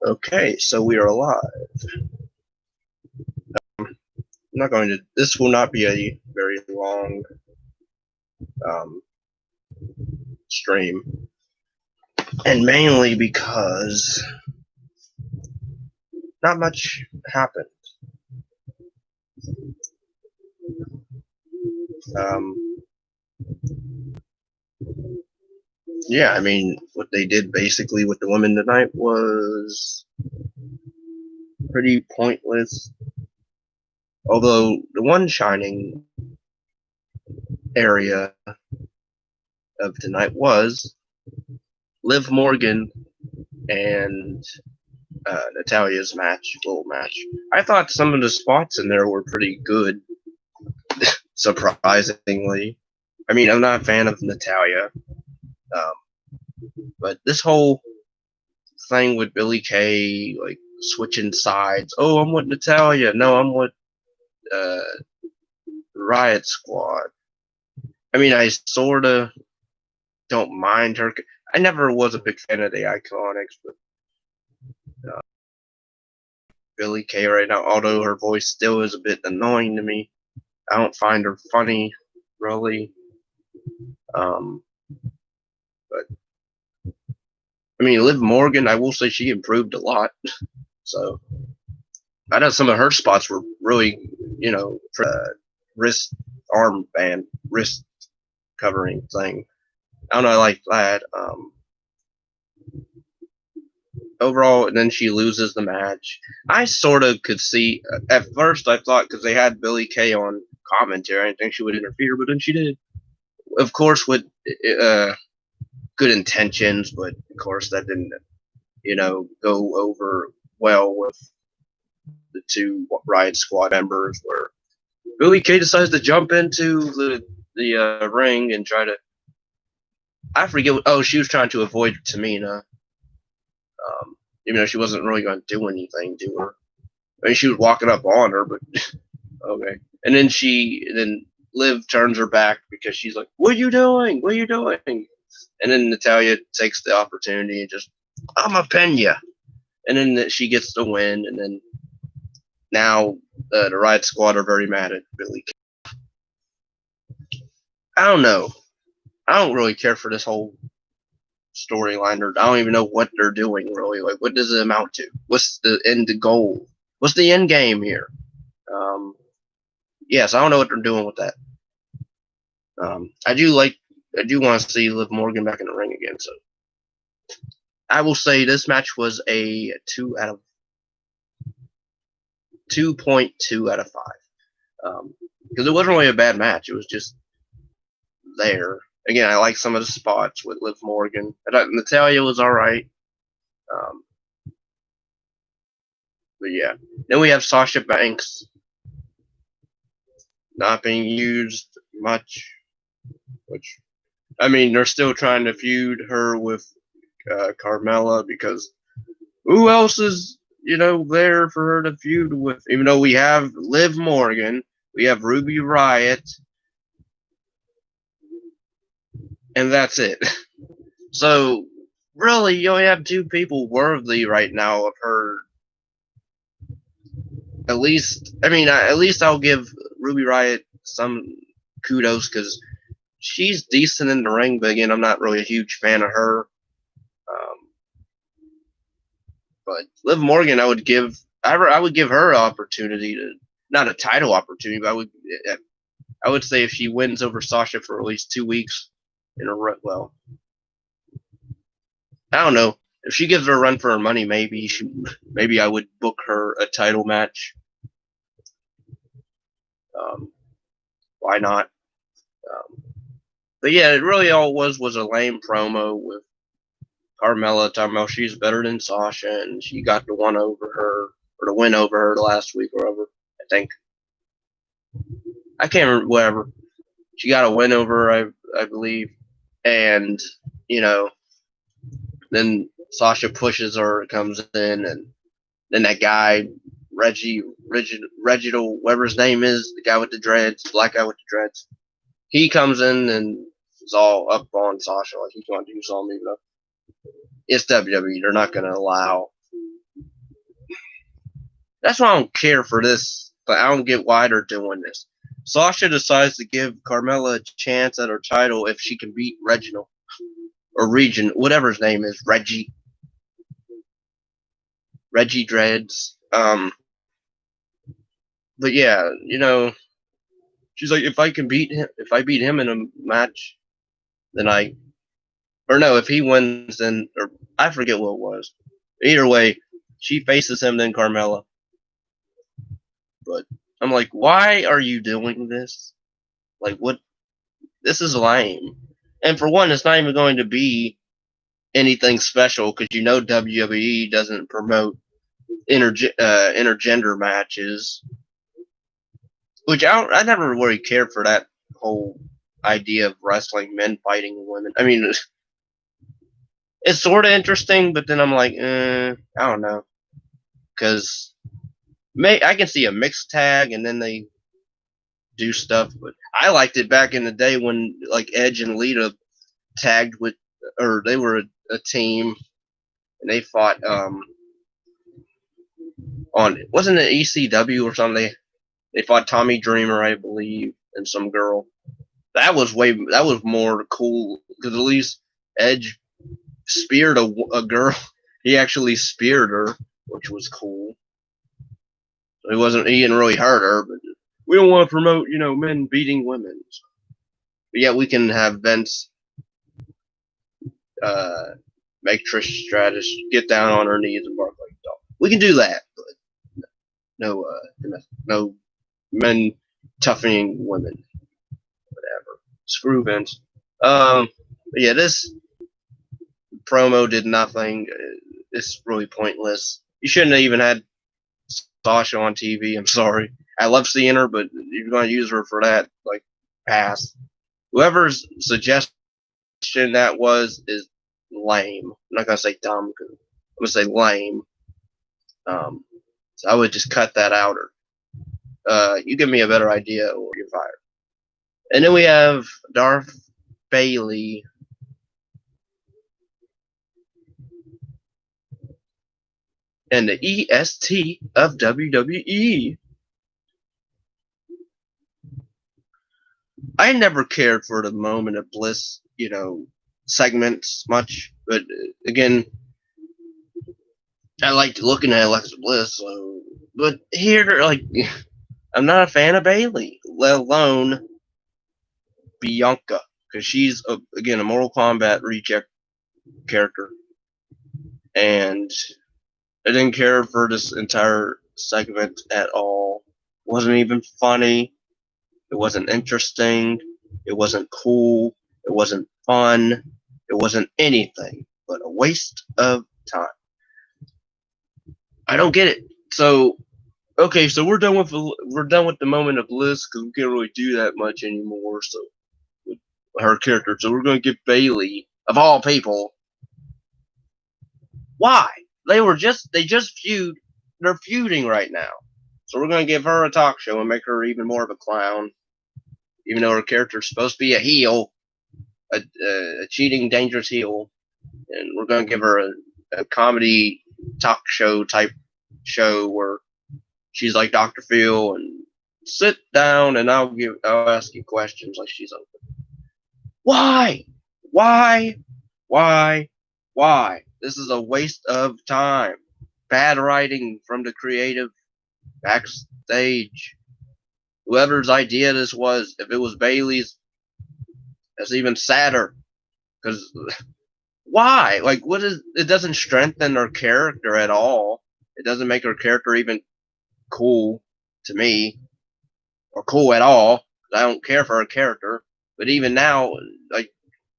Okay, so we are live. I'm not going to. This will not be a very long stream, and mainly because not much happened. Yeah, I mean, what they did basically with the women tonight was pretty pointless. Although the one shining area of tonight was Liv Morgan and Natalia's little match. I thought some of the spots in there were pretty good, surprisingly. I mean, I'm not a fan of Natalya, but this whole thing with Billie Kay, like switching sides. Oh, I'm with Natalya. No, I'm with Riot Squad. I mean, I sort of don't mind her. I never was a big fan of the Iconics, but Billie Kay right now, although her voice still is a bit annoying to me, I don't find her funny, really. But I mean, Liv Morgan, I will say she improved a lot. So I know some of her spots were really, for wrist armband, wrist covering thing. I don't know, I like that. Overall, and then she loses the match. I sort of could see, at first I thought, because they had Billie Kay on commentary, I didn't think she would interfere, but then she did. Of course, with good intentions, but of course that didn't, go over well with the two Riot Squad members, where Billie Kay decides to jump into the ring and try to. I forget. She was trying to avoid Tamina. Even though she wasn't really going to do anything to her. I mean, she was walking up on her, but okay. And then Liv turns her back because she's like, "What are you doing? What are you doing?" And then Natalya takes the opportunity and just, "I'm a pin ya." And then she gets the win. And then now the Riot Squad are very mad at Billie Kay. I don't know. I don't really care for this whole storyline, or I don't even know what they're doing really. Like, what does it amount to? What's the end goal? What's the end game here? Yes, I don't know what they're doing with that. I do want to see Liv Morgan back in the ring again. So I will say this match was a 2.2 out of 5. Because it wasn't really a bad match. It was just there. Again, I like some of the spots with Liv Morgan. I thought Natalya was alright. But yeah. Then we have Sasha Banks not being used much. Which, I mean, they're still trying to feud her with Carmella, because who else is, there for her to feud with? Even though we have Liv Morgan, we have Ruby Riott, and that's it. So, really, you only have two people worthy right now of her. At least I'll give Ruby Riott some kudos, because she's decent in the ring, but again, I'm not really a huge fan of her. But Liv Morgan, I would give her an opportunity to, not a title opportunity, but I would say if she wins over Sasha for at least 2 weeks in a row, well, I don't know. If she gives her a run for her money, maybe I would book her a title match. Why not? But yeah, it really all was a lame promo with Carmella talking about she's better than Sasha, and she got the win over her last week or whatever. I think. I can't remember, whatever. She got a win over her, I believe. And, then Sasha pushes her, comes in, and then that guy, Reginald, whatever his name is, the guy with the dreads, black guy with the dreads, he comes in and is all up on Sasha, like he's going to do something, It's WWE. They're not going to allow That's why I don't care for this. But I don't get why they're doing this. Sasha decides to give Carmella a chance at her title if she can beat Reginald or Region, whatever his name is, Reggie Dreads. But yeah, she's like, if I beat him in a match, then if he wins, then, or I forget what it was. Either way, she faces him, then Carmella. But I'm like, why are you doing this? Like, what? This is lame. And for one, it's not even going to be anything special because WWE doesn't promote intergender matches, which I never really cared for that whole idea of wrestling men fighting women. I mean, it's sort of interesting, but then I'm like, I don't know, because I can see a mixed tag and then they do stuff, but I liked it back in the day when like Edge and Lita tagged with, or they were a team and they fought on, wasn't it ECW or something? They fought Tommy Dreamer, I believe, and some girl. That was more cool because at least Edge speared a girl. He actually speared her, which was cool. He didn't really hurt her, but we don't want to promote, men beating women. But yeah, we can have Vince make Trish Stratus get down on her knees and bark like a dog. We can do that, but no men toughening women. Whatever. Screw Vince. But yeah, this promo did nothing. It's really pointless. You shouldn't have even had Sasha on TV. I'm sorry. I love seeing her, but you're going to use her for that, like, pass. Whoever's suggestion that is lame. I'm not going to say dumb, I'm going to say lame. So I would just cut that out, or you give me a better idea, or you're fired. And then we have Darth Bailey. And the EST of WWE. I never cared for the Moment of Bliss, segments much. But again, I liked looking at Alexa Bliss. So, but here, like, I'm not a fan of Bailey, let alone Bianca, because she's again a Mortal Kombat reject character, and I didn't care for this entire segment at all. It wasn't even funny. It wasn't interesting. It wasn't cool. It wasn't fun. It wasn't anything but a waste of time. I don't get it. So, okay, so we're done with the Moment of Bliss because we can't really do that much anymore. So, with her character, so we're going to give Bailey, of all people, why? They just feud. They're feuding right now. So we're going to give her a talk show and make her even more of a clown. Even though her character's supposed to be a heel, a cheating, dangerous heel. And we're going to give her a comedy talk show type show where she's like Dr. Phil and sit down and I'll ask you questions like she's open. Why? This is a waste of time. Bad writing from the creative backstage. Whoever's idea this was, if it was Bailey's, that's even sadder. Because why? Like, it doesn't strengthen her character at all. It doesn't make her character even cool to me, or cool at all. I don't care for her character. But even now, like,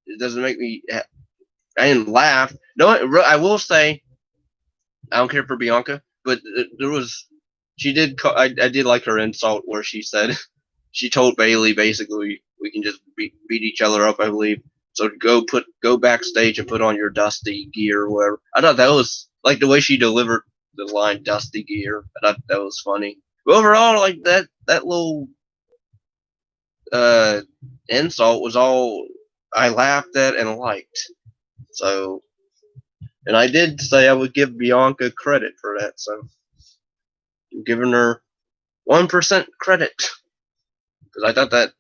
it doesn't make me. I didn't laugh. No, I will say, I don't care for Bianca, but there was. She did. I did like her insult where she said, she told Bailey basically we can just beat each other up. I believe. So go backstage and put on your dusty gear or whatever. I thought that was like the way she delivered the line "dusty gear." I thought that was funny. But overall, like that little insult was all I laughed at and liked. So, and I did say I would give Bianca credit for that. So, I'm giving her 1% credit because I thought that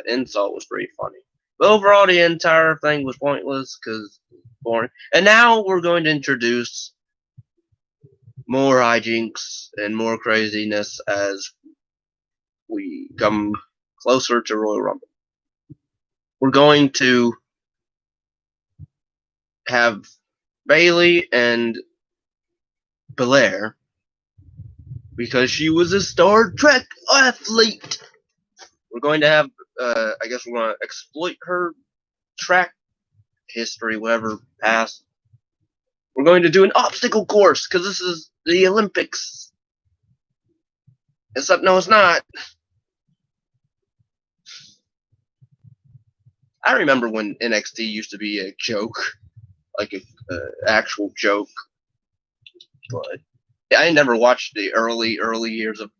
insult was pretty funny. But overall, the entire thing was pointless because boring. And now we're going to introduce more hijinks and more craziness as we come closer to Royal Rumble. We're going to have Bayley and Belair because she was a Star Trek athlete. We're going to have, I guess we're going to exploit her track history, whatever past. We're going to do an obstacle course because this is the Olympics. Except, no, it's not. I remember when NXT used to be a joke, like an actual joke. But I never watched the early years of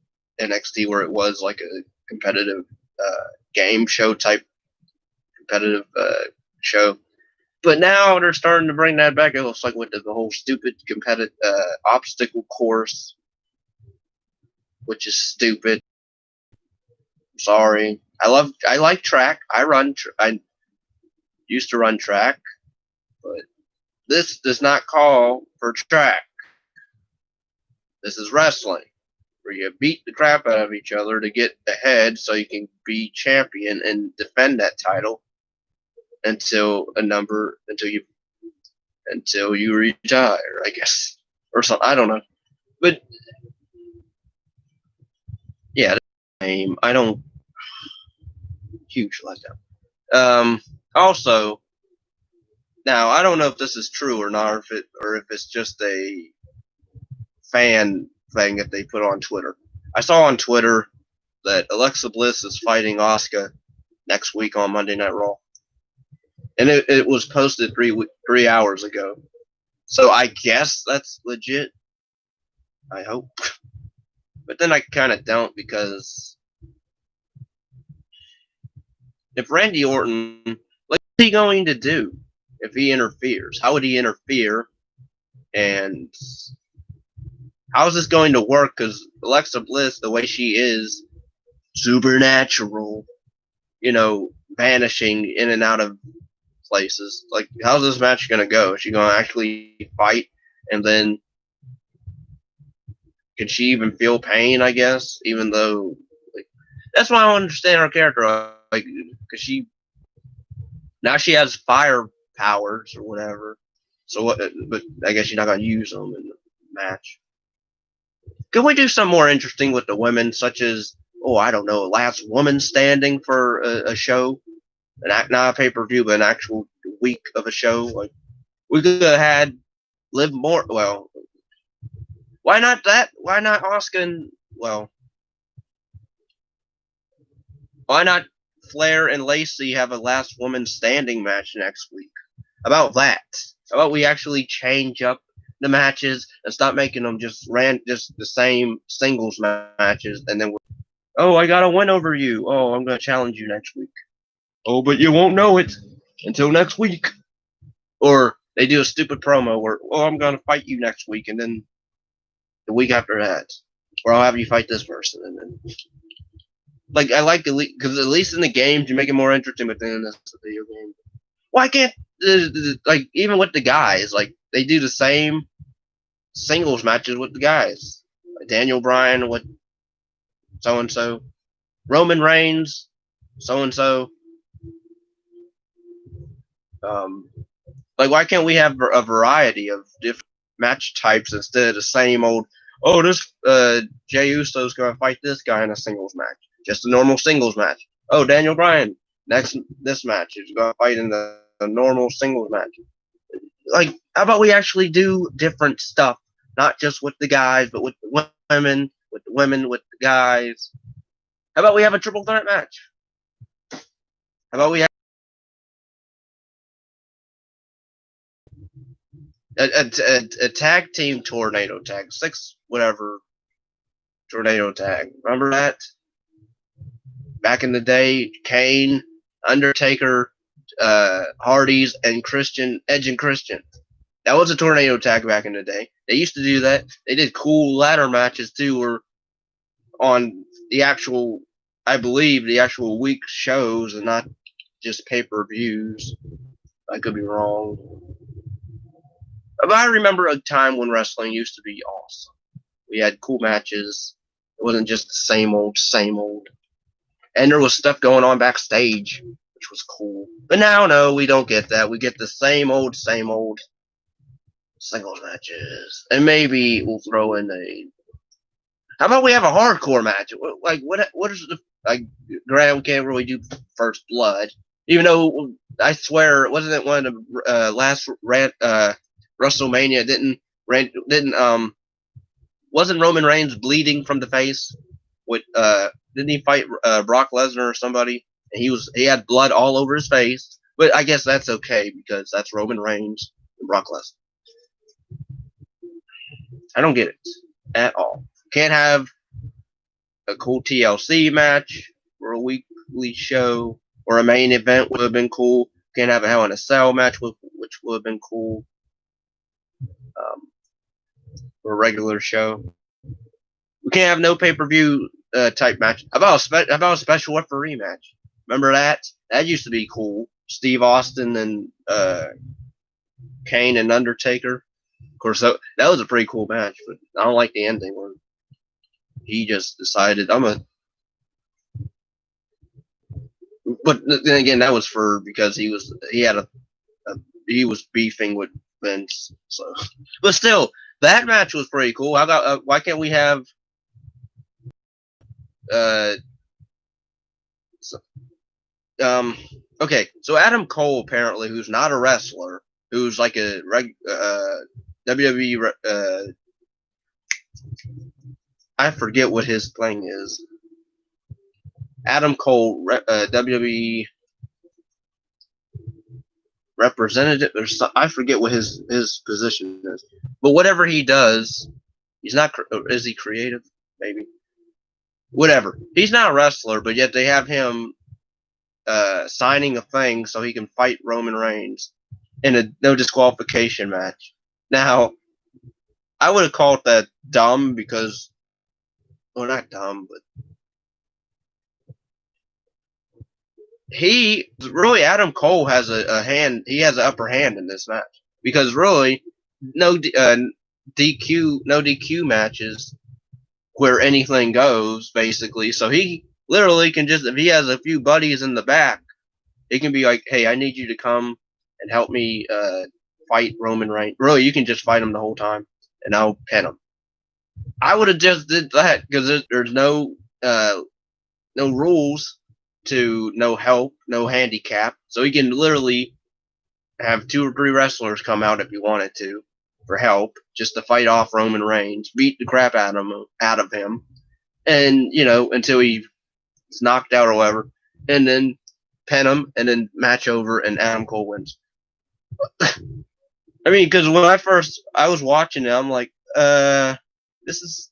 NXT where it was like a competitive game show type competitive show. But now they're starting to bring that back. It looks like with the whole stupid competitive obstacle course, which is stupid. Sorry, I like track. I used to run track, but this does not call for track. This is wrestling, where you beat the crap out of each other to get ahead so you can be champion and defend that title until you retire, I guess, or something. I don't know, but yeah, name I don't huge letdown. Also, now I don't know if this is true or not, or if it's just a fan thing that they put on Twitter. I saw on Twitter that Alexa Bliss is fighting Asuka next week on Monday Night Raw, and it was posted 3 hours ago. So I guess that's legit. I hope, but then I kind of don't because if Randy Orton, what's he going to do if he interferes? How would he interfere? And how is this going to work? Because Alexa Bliss, the way she is, supernatural, vanishing in and out of places. Like, how's this match going to go? Is she going to actually fight? And then, can she even feel pain, I guess? Even though, that's why I don't understand her character. Because now she has fire powers or whatever. So what? But I guess she's not going to use them in the match. Could we do something more interesting with the women, such as, I don't know, last woman standing for a show, not a pay-per-view, but an actual week of a show? Like, we could have had Liv Morgan. Well, why not that? Why not Asuka and, why not Flair and Lacey have a last woman standing match next week? How about that? How about we actually change up the matches and stop making them just the same singles matches, and then I got a win over you. I'm going to challenge you next week. But you won't know it until next week. Or they do a stupid promo where, I'm going to fight you next week, and then the week after that, or I'll have you fight this person, and then I like because at least in the games you make it more interesting, but then it's a video game. Why can't even with the guys, they do the same singles matches with the guys? Daniel Bryan with so and so, Roman Reigns, so and so. Why can't we have a variety of different match types instead of the same old? This Jey Uso's gonna fight this guy in a singles match, just a normal singles match. Daniel Bryan this match is gonna fight in the normal singles match. How about we actually do different stuff, not just with the guys, but with the women, with the guys. How about we have a triple threat match? How about we have a tag team tornado tag, 6 whatever tornado tag? Remember that? Back in the day, Kane, Undertaker, Hardys, and Edge and Christian. That was a tornado tag back in the day. They used to do that. They did cool ladder matches too, or on the actual, I believe, the actual week shows and not just pay-per-views. I could be wrong. But I remember a time when wrestling used to be awesome. We had cool matches. It wasn't just the same old, same old. And there was stuff going on backstage, which was cool. But now, no, we don't get that. We get the same old singles matches. And maybe we'll throw in a... How about we have a hardcore match? Like, what is the... Like, granted, we can't really do First Blood. Even though, I swear, wasn't it one of the last WrestleMania wasn't Roman Reigns bleeding from the face? Didn't he fight Brock Lesnar or somebody? And he had blood all over his face. But I guess that's okay because that's Roman Reigns and Brock Lesnar. I don't get it at all. Can't have a cool TLC match or a weekly show or a main event would have been cool. Can't have a Hell in a Cell match, which would have been cool. Or a regular show. We can't have no pay-per-view type match. How about a special referee match? Remember that? That used to be cool. Steve Austin and Kane and Undertaker. Of course, that was a pretty cool match, but I don't like the ending where he just decided But then again, that was because he was beefing with Vince. So, but still, that match was pretty cool. Why can't we have okay, so Adam Cole apparently, who's not a wrestler, who's like a WWE I forget what his thing is. Adam Cole, WWE representative, or I forget what his position is. But whatever he does, he's not. Is he creative? Maybe. Whatever. He's not a wrestler, but yet they have him signing a thing so he can fight Roman Reigns in a no disqualification match. Now, I would have called that dumb because, well, not dumb, but Adam Cole has a hand. He has an upper hand in this match because really, no DQ matches where anything goes basically. So he literally can just, if he has a few buddies in the back, he can be like, "Hey, I need you to come and help me fight Roman Reigns." Really, you can just fight him the whole time, and I'll pin him. I would have just did that because there's no rules to no help, no handicap. So he can literally have 2 or 3 wrestlers come out if he wanted to for help, just to fight off Roman Reigns, beat the crap out of him, and until he's knocked out or whatever, and then pin him, and then match over, and Adam Cole wins. I mean, because when I was watching it, I'm like, this is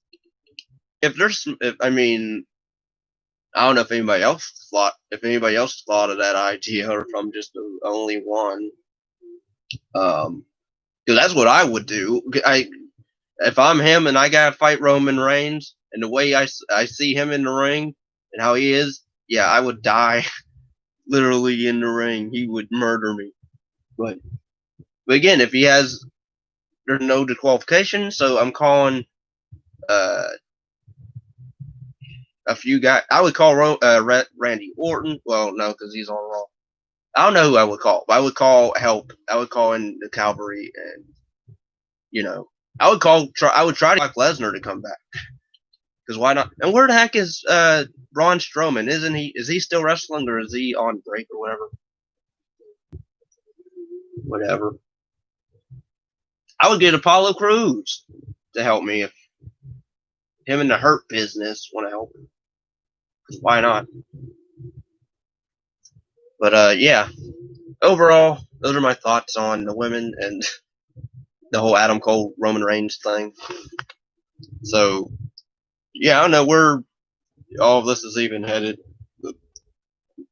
I don't know if anybody else thought of that idea, or if I'm just the only one. Because that's what I would do. If I'm him and I gotta fight Roman Reigns, and the way I see him in the ring and how he is, yeah, I would die literally in the ring. He would murder me. But again, if there's no disqualification, so I'm calling a few guys. I would call Randy Orton. Well, no, because he's on Raw. I don't know who I would call, but I would call help. I would call in the Cavalry, and I would try to get Brock Lesnar to come back. Because why not? And where the heck is Braun Strowman? Isn't he? Is he still wrestling, or is he on break or whatever? Whatever. I would get Apollo Crews to help me if him and the Hurt Business want to help. Why not? But yeah. Overall, those are my thoughts on the women and the whole Adam Cole Roman Reigns thing. So yeah, I don't know where all of this is even headed.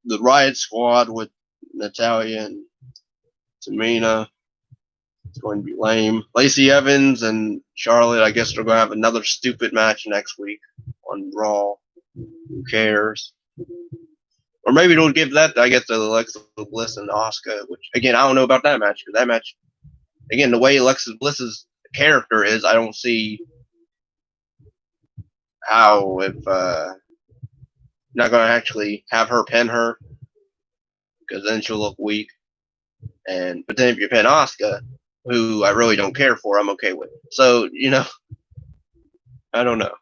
The Riot Squad with Natalya and Tamina. It's going to be lame. Lacey Evans and Charlotte, I guess they're going to have another stupid match next week on Raw. Who cares? Or maybe they'll give that, I guess, to Alexa Bliss and Asuka, which, again, I don't know about that match, because that match, again, the way Alexa Bliss's character is, I don't see how, if not going to actually have her pin her, because then she'll look weak. But then if you pin Asuka, who I really don't care for, I'm okay with. So, I don't know.